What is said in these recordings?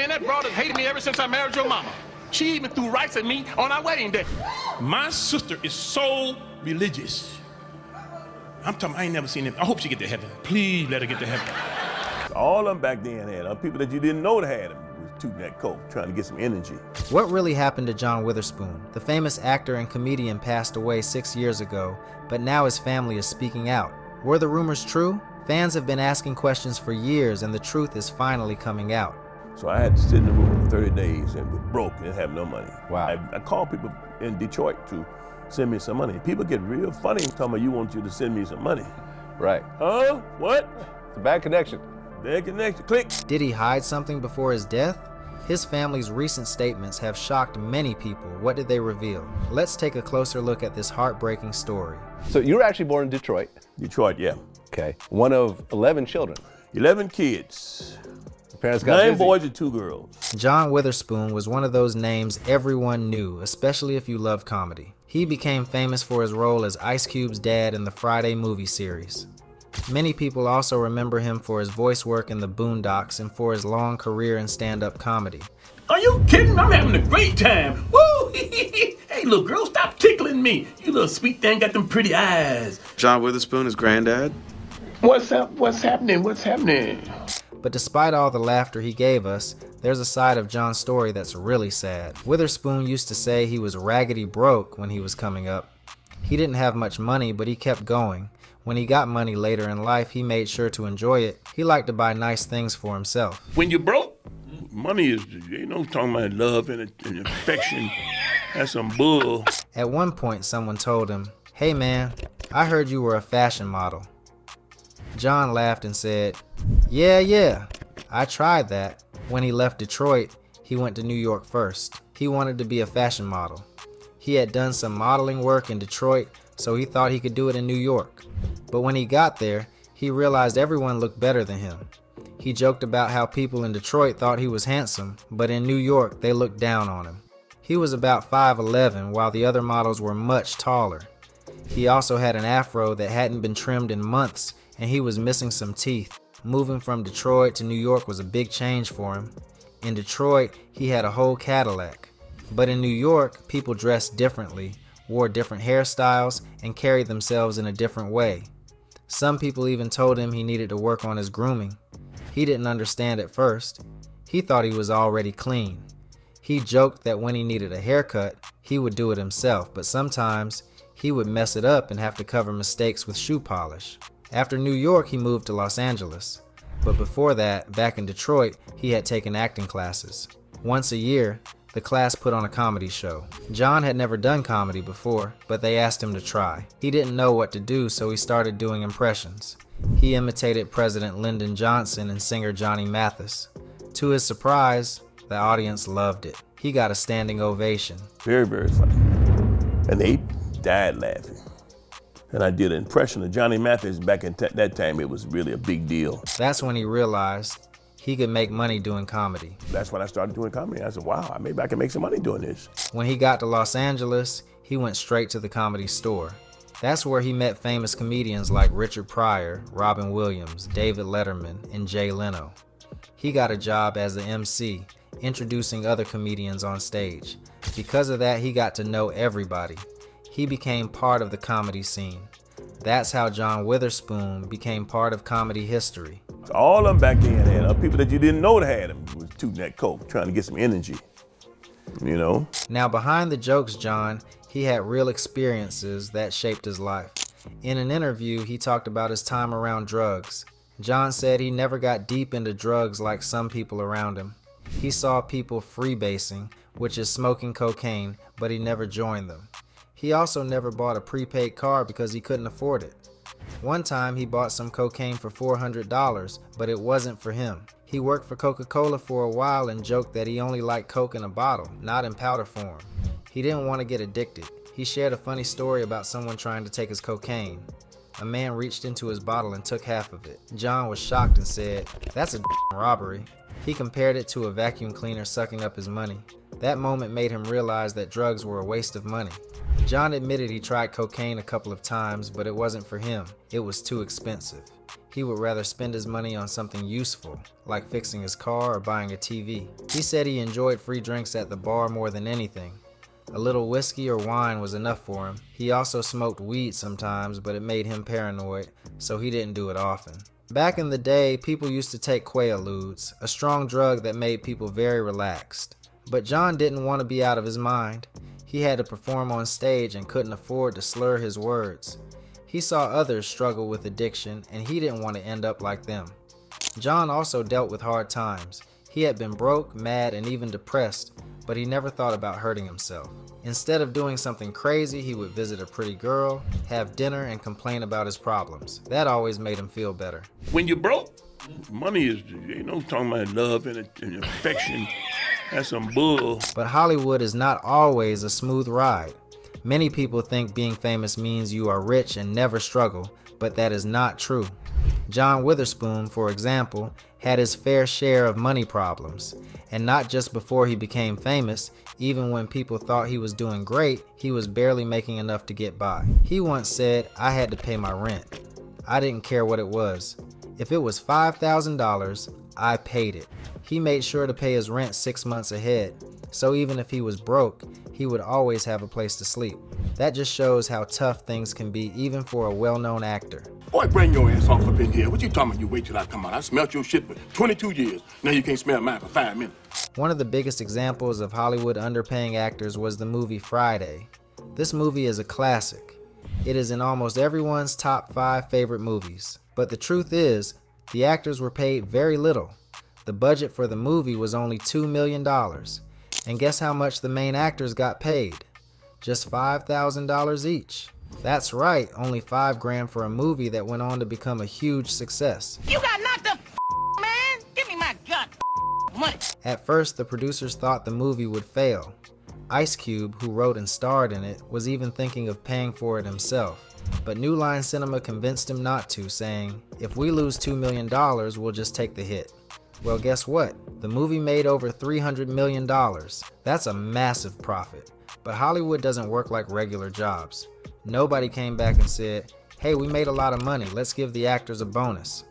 Man, that broad has hated me ever since I married your mama. She even threw rice at me on our wedding day. My sister is so religious. I'm talking, I ain't never seen him. I hope she get to heaven. Please let her get to heaven. All of them back then had people that you didn't know that had them. Was tooting that coat, trying to get some energy. What really happened to John Witherspoon? The famous actor and comedian passed away 6 years ago, but now his family is speaking out. Were the rumors true? Fans have been asking questions for years, and the truth is finally coming out. So I had to sit in the room for 30 days and was broke and have no money. Wow. I called people in Detroit to send me some money. People get real funny telling me, you want you to send me some money. Right. Huh? What? It's a bad connection. Bad connection. Click. Did he hide something before his death? His family's recent statements have shocked many people. What did they reveal? Let's take a closer look at this heartbreaking story. So you were actually born in Detroit. Detroit, yeah. Okay. One of 11 children. 11 kids. Your parents got 9 busy. boys and 2 girls. John Witherspoon was one of those names everyone knew, especially if you loved comedy. He became famous for his role as Ice Cube's dad in the Friday movie series. Many people also remember him for his voice work in the Boondocks and for his long career in stand-up comedy. Are you kidding? I'm having a great time. Woo! Hey, little girl, stop tickling me. You little sweet thing got them pretty eyes. John Witherspoon, his granddad. What's up? What's happening? What's happening? But despite all the laughter he gave us, there's a side of John's story that's really sad. Witherspoon used to say he was raggedy broke when he was coming up. He didn't have much money, but he kept going. When he got money later in life, he made sure to enjoy it. He liked to buy nice things for himself. When you're broke, money is, you know, talking about love and affection. That's some bull. At one point, someone told him, "Hey man, I heard you were a fashion model." John laughed and said, Yeah, I tried that." When he left Detroit, he went to New York first. He wanted to be a fashion model. He had done some modeling work in Detroit, so he thought he could do it in New York. But when he got there, he realized everyone looked better than him. He joked about how people in Detroit thought he was handsome, but in New York, they looked down on him. He was about 5'11", while the other models were much taller. He also had an afro that hadn't been trimmed in months, and he was missing some teeth. Moving from Detroit to New York was a big change for him. In Detroit, he had a whole Cadillac. But in New York, people dressed differently, wore different hairstyles, and carried themselves in a different way. Some people even told him he needed to work on his grooming. He didn't understand at first. He thought he was already clean. He joked that when he needed a haircut, he would do it himself, but sometimes he would mess it up and have to cover mistakes with shoe polish. After New York, he moved to Los Angeles. But before that, back in Detroit, he had taken acting classes. Once a year, the class put on a comedy show. John had never done comedy before, but they asked him to try. He didn't know what to do, so he started doing impressions. He imitated President Lyndon Johnson and singer Johnny Mathis. To his surprise, the audience loved it. He got a standing ovation. Very, very funny. And they died laughing. And I did an impression of Johnny Mathis back in that time. It was really a big deal. That's when he realized he could make money doing comedy. That's when I started doing comedy. I said, wow, maybe I can make some money doing this. When he got to Los Angeles, he went straight to the Comedy Store. That's where he met famous comedians like Richard Pryor, Robin Williams, David Letterman, and Jay Leno. He got a job as an MC, introducing other comedians on stage. Because of that, he got to know everybody. He became part of the comedy scene. That's how John Witherspoon became part of comedy history. All of them back then had people that you didn't know that had them. Was tooting that coat, trying to get some energy, you know? Now behind the jokes, John, he had real experiences that shaped his life. In an interview, he talked about his time around drugs. John said he never got deep into drugs like some people around him. He saw people freebasing, which is smoking cocaine, but he never joined them. He also never bought a prepaid car because he couldn't afford it. One time he bought some cocaine for $400, but it wasn't for him. He worked for Coca-Cola for a while and joked that he only liked Coke in a bottle, not in powder form. He didn't want to get addicted. He shared a funny story about someone trying to take his cocaine. A man reached into his bottle and took half of it. John was shocked and said, "That's a robbery." He compared it to a vacuum cleaner sucking up his money. That moment made him realize that drugs were a waste of money. John admitted he tried cocaine a couple of times, but it wasn't for him. It was too expensive. He would rather spend his money on something useful, like fixing his car or buying a TV. He said he enjoyed free drinks at the bar more than anything. A little whiskey or wine was enough for him. He also smoked weed sometimes, but it made him paranoid, so he didn't do it often. Back in the day, people used to take Quaaludes, a strong drug that made people very relaxed. But John didn't want to be out of his mind. He had to perform on stage and couldn't afford to slur his words. He saw others struggle with addiction, and he didn't want to end up like them. John also dealt with hard times. He had been broke, mad, and even depressed, but he never thought about hurting himself. Instead of doing something crazy, he would visit a pretty girl, have dinner, and complain about his problems. That always made him feel better. When you're broke, money is, talking about love and affection. That's some bull. But Hollywood is not always a smooth ride. Many people think being famous means you are rich and never struggle, but that is not true. John Witherspoon, for example, had his fair share of money problems. And not just before he became famous, even when people thought he was doing great, he was barely making enough to get by. He once said, "I had to pay my rent. I didn't care what it was. If it was $5,000, I paid it." He made sure to pay his rent 6 months ahead, so even if he was broke, he would always have a place to sleep. That just shows how tough things can be even for a well-known actor. Boy, bring your ass off up in here. What you talking about? You wait till I come out. I smelt your shit for 22 years. Now you can't smell mine for 5 minutes. One of the biggest examples of Hollywood underpaying actors was the movie Friday. This movie is a classic. It is in almost everyone's top 5 favorite movies. But the truth is, the actors were paid very little. The budget for the movie was only $2 million. And guess how much the main actors got paid? Just $5,000 each. That's right, only $5,000 for a movie that went on to become a huge success. You got knocked up, man. Give me my gun, money. At first, the producers thought the movie would fail. Ice Cube, who wrote and starred in it, was even thinking of paying for it himself. But New Line Cinema convinced him not to, saying, "If we lose $2 million, we'll just take the hit." Well, guess what? The movie made over $300 million. That's a massive profit. But Hollywood doesn't work like regular jobs. Nobody came back and said, "Hey, we made a lot of money, let's give the actors a bonus."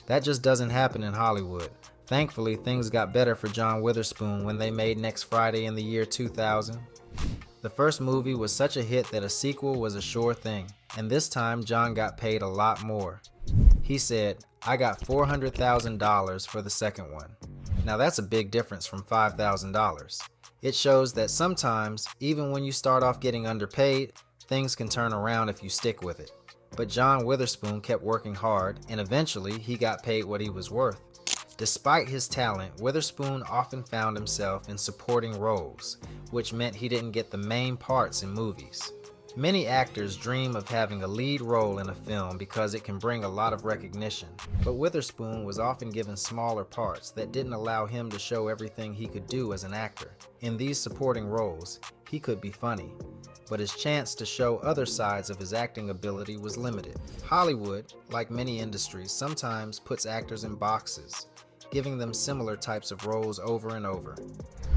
That just doesn't happen in Hollywood. Thankfully, things got better for John Witherspoon when they made Next Friday in the year 2000. The first movie was such a hit that a sequel was a sure thing, and this time John got paid a lot more. He said, "I got $400,000 for the second one." Now that's a big difference from $5,000. It shows that sometimes, even when you start off getting underpaid, things can turn around if you stick with it. But John Witherspoon kept working hard, and eventually he got paid what he was worth. Despite his talent, Witherspoon often found himself in supporting roles, which meant he didn't get the main parts in movies. Many actors dream of having a lead role in a film because it can bring a lot of recognition, but Witherspoon was often given smaller parts that didn't allow him to show everything he could do as an actor. In these supporting roles, he could be funny, but his chance to show other sides of his acting ability was limited. Hollywood, like many industries, sometimes puts actors in boxes, giving them similar types of roles over and over.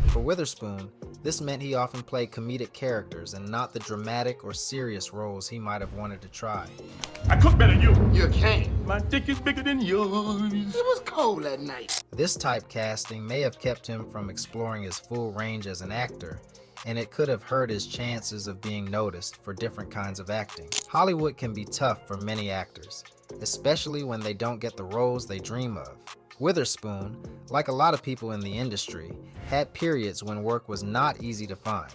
For Witherspoon, this meant he often played comedic characters and not the dramatic or serious roles he might have wanted to try. I cook better than you. You can't. My dick is bigger than yours. It was cold that night. This typecasting may have kept him from exploring his full range as an actor, and it could have hurt his chances of being noticed for different kinds of acting. Hollywood can be tough for many actors, especially when they don't get the roles they dream of. Witherspoon, like a lot of people in the industry, had periods when work was not easy to find.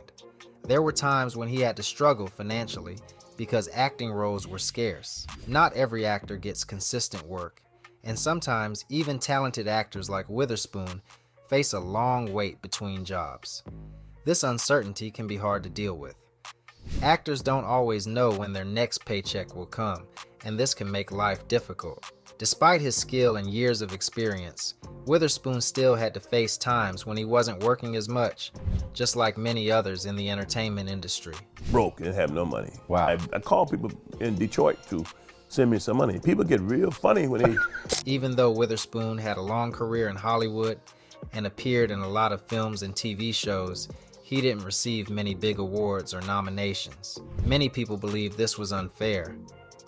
There were times when he had to struggle financially because acting roles were scarce. Not every actor gets consistent work, and sometimes even talented actors like Witherspoon face a long wait between jobs. This uncertainty can be hard to deal with. Actors don't always know when their next paycheck will come, and this can make life difficult. Despite his skill and years of experience, Witherspoon still had to face times when he wasn't working as much, just like many others in the entertainment industry. Broke and have no money. Wow. I call people in Detroit to send me some money. People get real funny when they... Even though Witherspoon had a long career in Hollywood and appeared in a lot of films and TV shows, he didn't receive many big awards or nominations. Many people believe this was unfair.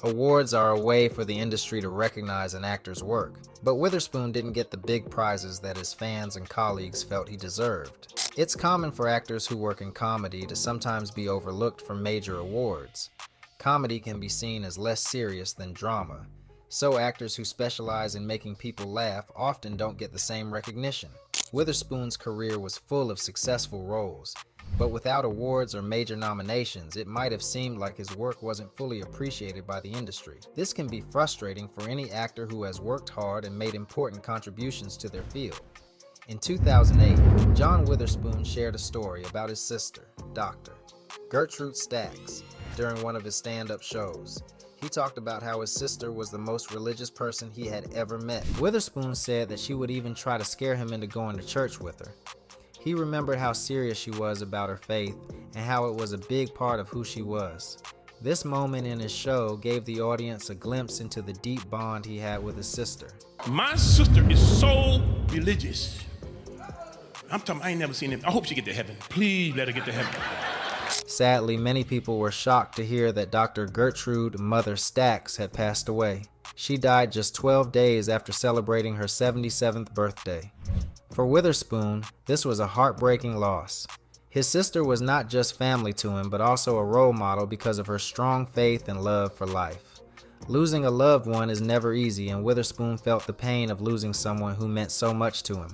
Awards are a way for the industry to recognize an actor's work, but Witherspoon didn't get the big prizes that his fans and colleagues felt he deserved. It's common for actors who work in comedy to sometimes be overlooked for major awards. Comedy can be seen as less serious than drama, so actors who specialize in making people laugh often don't get the same recognition. Witherspoon's career was full of successful roles, but without awards or major nominations, it might have seemed like his work wasn't fully appreciated by the industry. This can be frustrating for any actor who has worked hard and made important contributions to their field. In 2008, John Witherspoon shared a story about his sister, Dr. Gertrude Stacks, during one of his stand-up shows. He talked about how his sister was the most religious person he had ever met. Witherspoon said that she would even try to scare him into going to church with her. He remembered how serious she was about her faith and how it was a big part of who she was. This moment in his show gave the audience a glimpse into the deep bond he had with his sister. My sister is so religious. I'm talking, I ain't never seen it. I hope she get to heaven. Please let her get to heaven. Sadly, many people were shocked to hear that Dr. Gertrude Mother Stacks had passed away. She died just 12 days after celebrating her 77th birthday. For Witherspoon, this was a heartbreaking loss. His sister was not just family to him, but also a role model because of her strong faith and love for life. Losing a loved one is never easy, and Witherspoon felt the pain of losing someone who meant so much to him.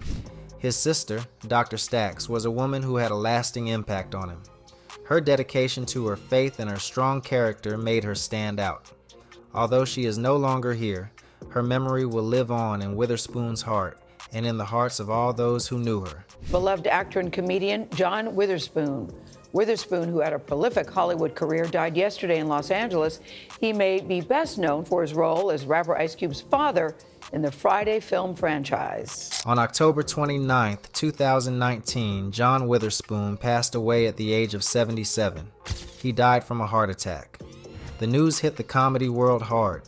His sister, Dr. Stacks, was a woman who had a lasting impact on him. Her dedication to her faith and her strong character made her stand out. Although she is no longer here, her memory will live on in Witherspoon's heart and in the hearts of all those who knew her. Beloved actor and comedian John Witherspoon. Witherspoon, who had a prolific Hollywood career, died yesterday in Los Angeles. He may be best known for his role as rapper Ice Cube's father in the Friday film franchise. On October 29, 2019, John Witherspoon passed away at the age of 77. He died from a heart attack. The news hit the comedy world hard.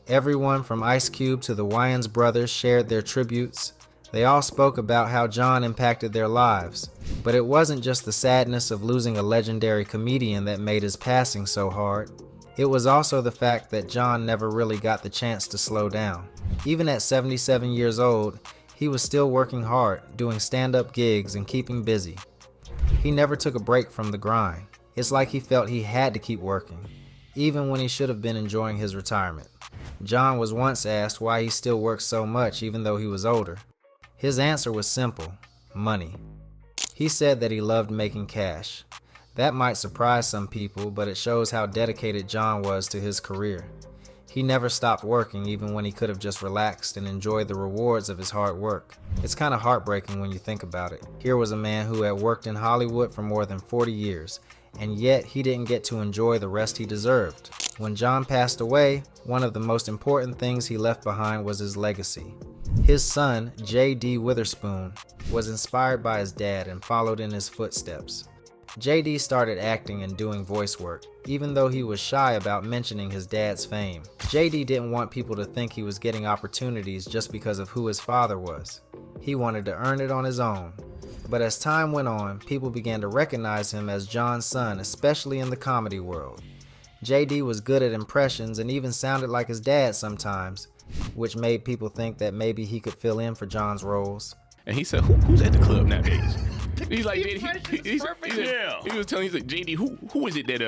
Everyone from Ice Cube to the Wayans brothers shared their tributes. They all spoke about how John impacted their lives. But it wasn't just the sadness of losing a legendary comedian that made his passing so hard. It was also the fact that John never really got the chance to slow down. Even at 77 years old, he was still working hard, doing stand-up gigs and keeping busy. He never took a break from the grind. It's like he felt he had to keep working, even when he should have been enjoying his retirement. John was once asked why he still worked so much even though he was older. His answer was simple: money. He said that he loved making cash. That might surprise some people, but it shows how dedicated John was to his career. He never stopped working even when he could have just relaxed and enjoyed the rewards of his hard work. It's kind of heartbreaking when you think about it. Here was a man who had worked in Hollywood for more than 40 years, and yet he didn't get to enjoy the rest he deserved. When John passed away, one of the most important things he left behind was his legacy. His son, J.D. Witherspoon, was inspired by his dad and followed in his footsteps. J.D. started acting and doing voice work, even though he was shy about mentioning his dad's fame. J.D. didn't want people to think he was getting opportunities just because of who his father was. He wanted to earn it on his own. But as time went on, people began to recognize him as John's son, especially in the comedy world. J.D. was good at impressions and even sounded like his dad sometimes, which made people think that maybe he could fill in for John's roles. And he said, who's at the club nowadays? He's like, JD, he was telling, he's like, JD, who is it that,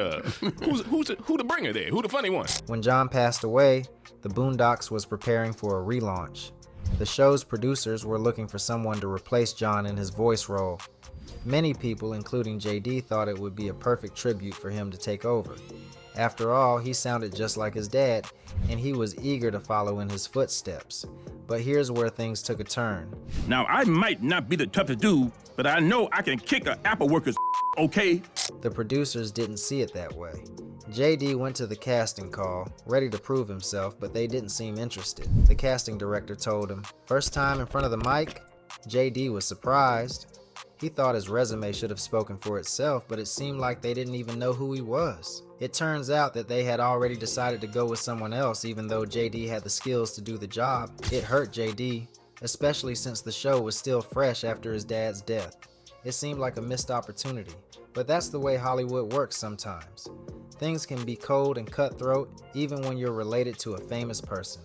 who the bringer there? Who the funny one? When John passed away, the Boondocks was preparing for a relaunch. The show's producers were looking for someone to replace John in his voice role. Many people, including JD, thought it would be a perfect tribute for him to take over. After all, he sounded just like his dad, and he was eager to follow in his footsteps. But here's where things took a turn. Now, I might not be the toughest dude, but I know I can kick an Apple worker's okay? The producers didn't see it that way. JD went to the casting call, ready to prove himself, but they didn't seem interested. The casting director told him, first time in front of the mic? JD was surprised. He thought his resume should have spoken for itself, but it seemed like they didn't even know who he was. It turns out that they had already decided to go with someone else, even though JD had the skills to do the job. It hurt JD, especially since the show was still fresh after his dad's death. It seemed like a missed opportunity, but that's the way Hollywood works sometimes. Things can be cold and cutthroat even when you're related to a famous person.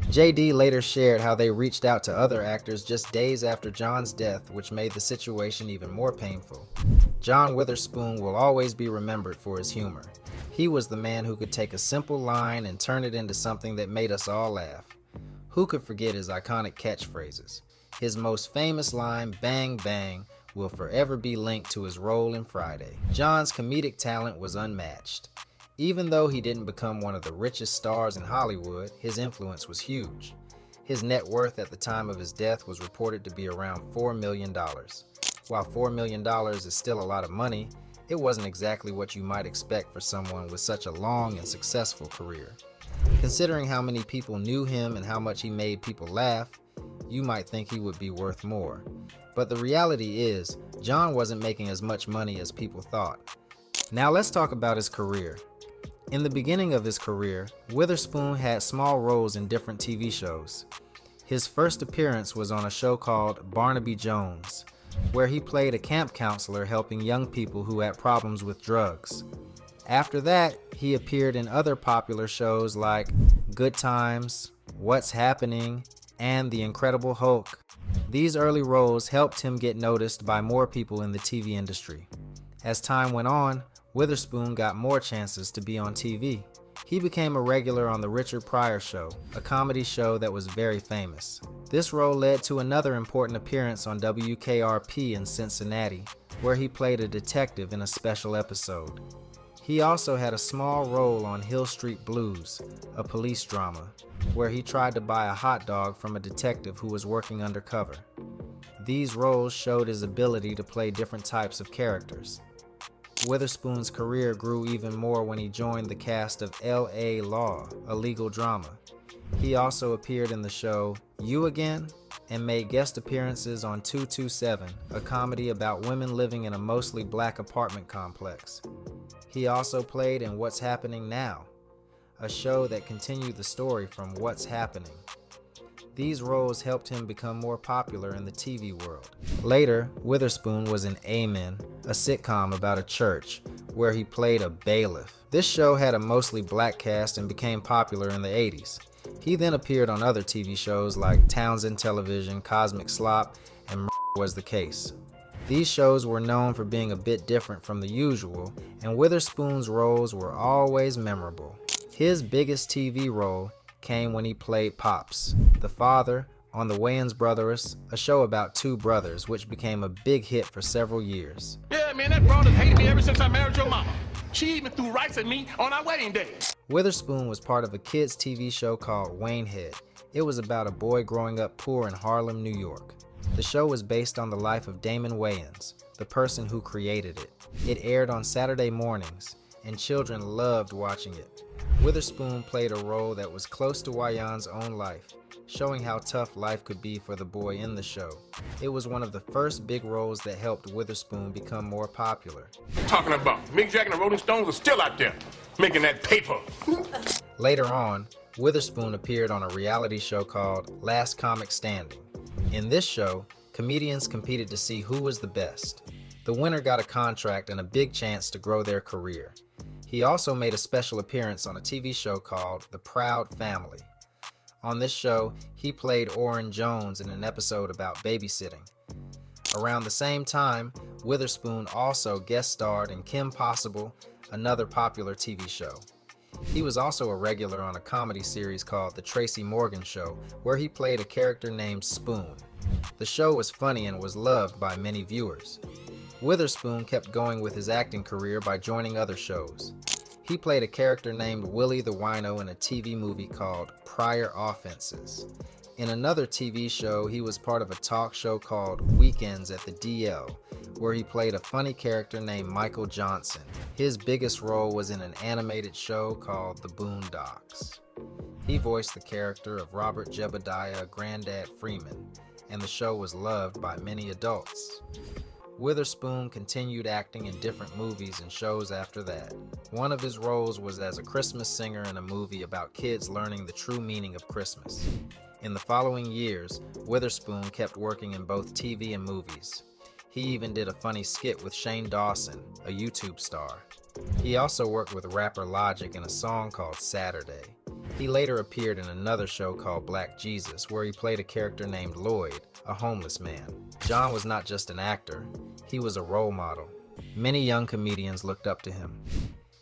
JD later shared how they reached out to other actors just days after John's death, which made the situation even more painful. John Witherspoon will always be remembered for his humor. He was the man who could take a simple line and turn it into something that made us all laugh. Who could forget his iconic catchphrases? His most famous line, "Bang Bang," will forever be linked to his role in Friday. John's comedic talent was unmatched. Even though he didn't become one of the richest stars in Hollywood, his influence was huge. His net worth at the time of his death was reported to be around $4 million. While $4 million is still a lot of money, it wasn't exactly what you might expect for someone with such a long and successful career. Considering how many people knew him and how much he made people laugh, you might think he would be worth more. But the reality is, John wasn't making as much money as people thought. Now let's talk about his career. In the beginning of his career, Witherspoon had small roles in different TV shows. His first appearance was on a show called Barnaby Jones, where he played a camp counselor helping young people who had problems with drugs. After that, he appeared in other popular shows like Good Times, What's Happening, and The Incredible Hulk. These early roles helped him get noticed by more people in the TV industry. As time went on, Witherspoon got more chances to be on TV. He became a regular on The Richard Pryor Show, a comedy show that was very famous. This role led to another important appearance on WKRP in Cincinnati, where he played a detective in a special episode. He also had a small role on Hill Street Blues, a police drama, where he tried to buy a hot dog from a detective who was working undercover. These roles showed his ability to play different types of characters. Witherspoon's career grew even more when he joined the cast of L.A. Law, a legal drama. He also appeared in the show You Again and made guest appearances on 227, a comedy about women living in a mostly black apartment complex. He also played in What's Happening Now, a show that continued the story from What's Happening. These roles helped him become more popular in the TV world. Later, Witherspoon was in Amen, a sitcom about a church, where he played a bailiff. This show had a mostly black cast and became popular in the 80s. He then appeared on other TV shows like Townsend Television, Cosmic Slop, and Was the Case. These shows were known for being a bit different from the usual, and Witherspoon's roles were always memorable. His biggest TV role came when he played Pops, the father, on the Wayans Brothers, a show about two brothers, which became a big hit for several years. Yeah, man, that broad has hated me ever since I married your mama. She even threw rice at me on our wedding day. Witherspoon was part of a kids' TV show called Waynehead. It was about a boy growing up poor in Harlem, New York. The show was based on the life of Damon Wayans, the person who created it. It aired on Saturday mornings, and children loved watching it. Witherspoon played a role that was close to Wayan's own life, showing how tough life could be for the boy in the show. It was one of the first big roles that helped Witherspoon become more popular. Talking about Mick Jagger and the Rolling Stones are still out there making that paper. Later on, Witherspoon appeared on a reality show called Last Comic Standing. In this show, comedians competed to see who was the best. The winner got a contract and a big chance to grow their career. He also made a special appearance on a TV show called The Proud Family. On this show, he played Orrin Jones in an episode about babysitting. Around the same time, Witherspoon also guest starred in Kim Possible, another popular TV show. He was also a regular on a comedy series called The Tracy Morgan Show, where he played a character named Spoon. The show was funny and was loved by many viewers. Witherspoon kept going with his acting career by joining other shows. He played a character named Willie the Wino in a TV movie called Prior Offenses. In another TV show, he was part of a talk show called Weekends at the DL, where he played a funny character named Michael Johnson. His biggest role was in an animated show called The Boondocks. He voiced the character of Robert Jebediah Grandad Freeman, and the show was loved by many adults. Witherspoon continued acting in different movies and shows after that. One of his roles was as a Christmas singer in a movie about kids learning the true meaning of Christmas. In the following years, Witherspoon kept working in both TV and movies. He even did a funny skit with Shane Dawson, a YouTube star. He also worked with rapper Logic in a song called Saturday. He later appeared in another show called Black Jesus, where he played a character named Lloyd, a homeless man. John was not just an actor, he was a role model. Many young comedians looked up to him.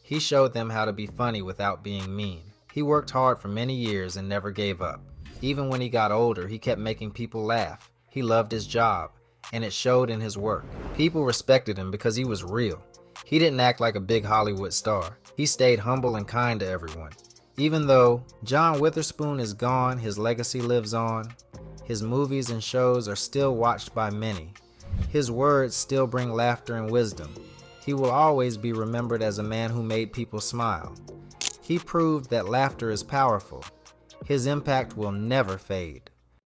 He showed them how to be funny without being mean. He worked hard for many years and never gave up. Even when he got older, he kept making people laugh. He loved his job, and it showed in his work. People respected him because he was real. He didn't act like a big Hollywood star. He stayed humble and kind to everyone. Even though John Witherspoon is gone, his legacy lives on. His movies and shows are still watched by many. His words still bring laughter and wisdom. He will always be remembered as a man who made people smile. He proved that laughter is powerful. His impact will never fade.